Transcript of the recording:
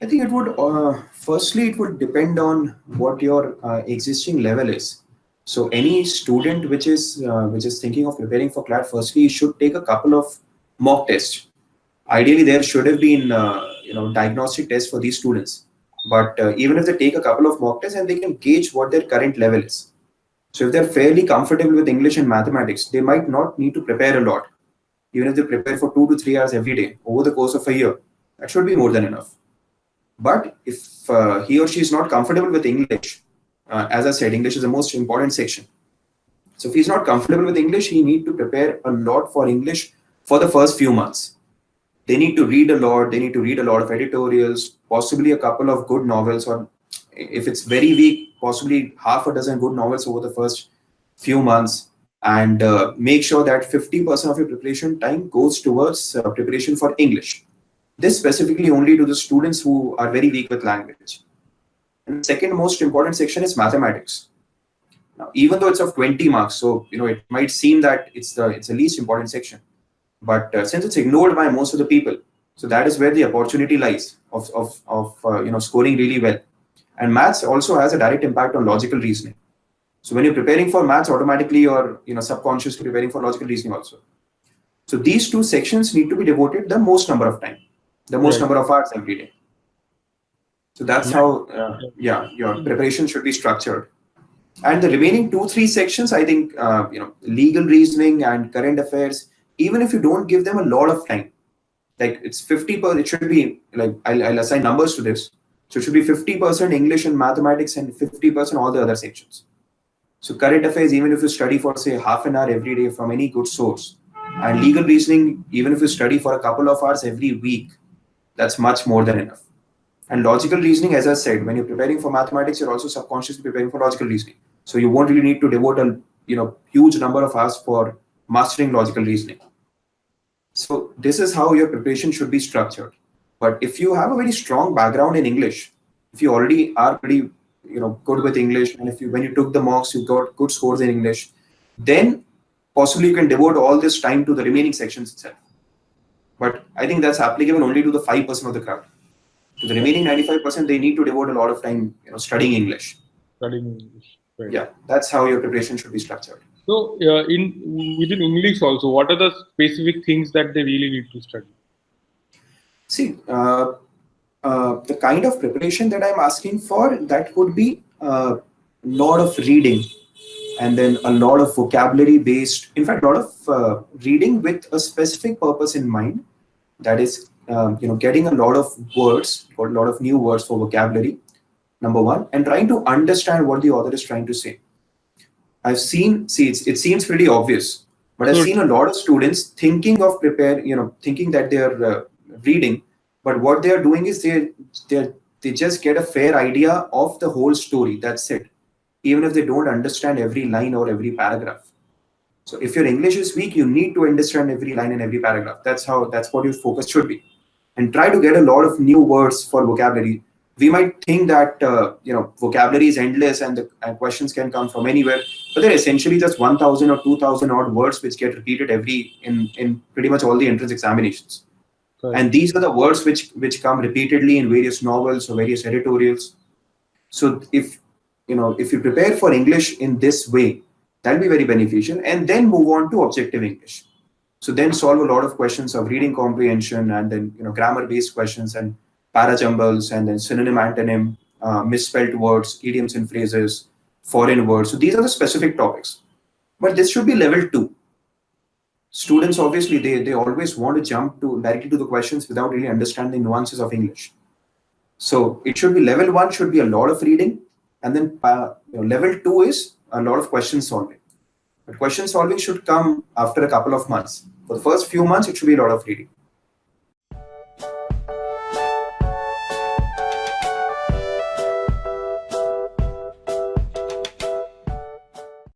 I think it would, firstly, it would depend on what your existing level is. So any student which is thinking of preparing for CLAT, firstly, should take a couple of mock tests. Ideally, there should have been diagnostic tests for these students. But even if they take a couple of mock tests, and they can gauge what their current level is. So if they're fairly comfortable with English and mathematics, they might not need to prepare a lot. Even if they prepare for 2 to 3 hours every day over the course of a year, that should be more than enough. But if he or she is not comfortable with English, as I said, English is the most important section. So if he's not comfortable with English, he need to prepare a lot for English for the first few months. They need to read a lot. They need to read a lot of editorials, possibly a couple of good novels, or if it's very weak, possibly half a dozen good novels over the first few months. And make sure that 50% of your preparation time goes towards preparation for English. This specifically only to the students who are very weak with language. And the second most important section is mathematics. Now, even though it's of 20 marks, so it might seem that it's the least important section, but since it's ignored by most of the people, so that is where the opportunity lies of scoring really well. And maths also has a direct impact on logical reasoning. So when you're preparing for maths, automatically you're subconsciously preparing for logical reasoning also. So these two sections need to be devoted the most number of time, the most Right. number of hours every day. So that's how, your preparation should be structured. And the remaining 2-3 sections, I think, legal reasoning and current affairs, even if you don't give them a lot of time, like it's 50%, it should be like, I'll assign numbers to this. So it should be 50% English and mathematics and 50% all the other sections. So current affairs, even if you study for say half an hour every day from any good source, and legal reasoning, even if you study for a couple of hours every week, that's much more than enough. And logical reasoning, as I said, when you're preparing for mathematics, you're also subconsciously preparing for logical reasoning. So you won't really need to devote a huge number of hours for mastering logical reasoning. So this is how your preparation should be structured. But if you have a very strong background in English, if you already are pretty good with English, and if you when you took the mocks you got good scores in English, then possibly you can devote all this time to the remaining sections itself. But I think that's applicable only to the 5% of the crowd. To the remaining 95%, they need to devote a lot of time studying English. Studying English. Right. Yeah, that's how your preparation should be structured. So, in within English also, what are the specific things that they really need to study? See, the kind of preparation that I'm asking for, that would be a lot of reading, and then a lot of vocabulary based, in fact, a lot of reading with a specific purpose in mind. That is, getting a lot of words, or a lot of new words for vocabulary, number one, and trying to understand what the author is trying to say. It seems pretty obvious, but I've So, seen a lot of students thinking that they're reading, but what they are doing is they just get a fair idea of the whole story. That's it, even if they don't understand every line or every paragraph. So if your English is weak, you need to understand every line and every paragraph. That's what your focus should be, and try to get a lot of new words for vocabulary. We might think that vocabulary is endless, and questions can come from anywhere, but they're essentially just 1,000 or 2,000 odd words which get repeated in pretty much all the entrance examinations. correct. And these are the words which come repeatedly in various novels or various editorials. So if you prepare for English in this way, that'll be very beneficial, and then move on to objective English. So then solve a lot of questions of reading comprehension, and then grammar based questions, and parajumbles, and then synonym, antonym, misspelled words, idioms and phrases, foreign words. So these are the specific topics, but this should be level 2. Students, obviously, they always want to jump to directly to the questions without really understanding nuances of English. So it should be level 1 should be a lot of reading, and then level 2 is a lot of question solving. But question solving should come after a couple of months. For the first few months, it should be a lot of reading.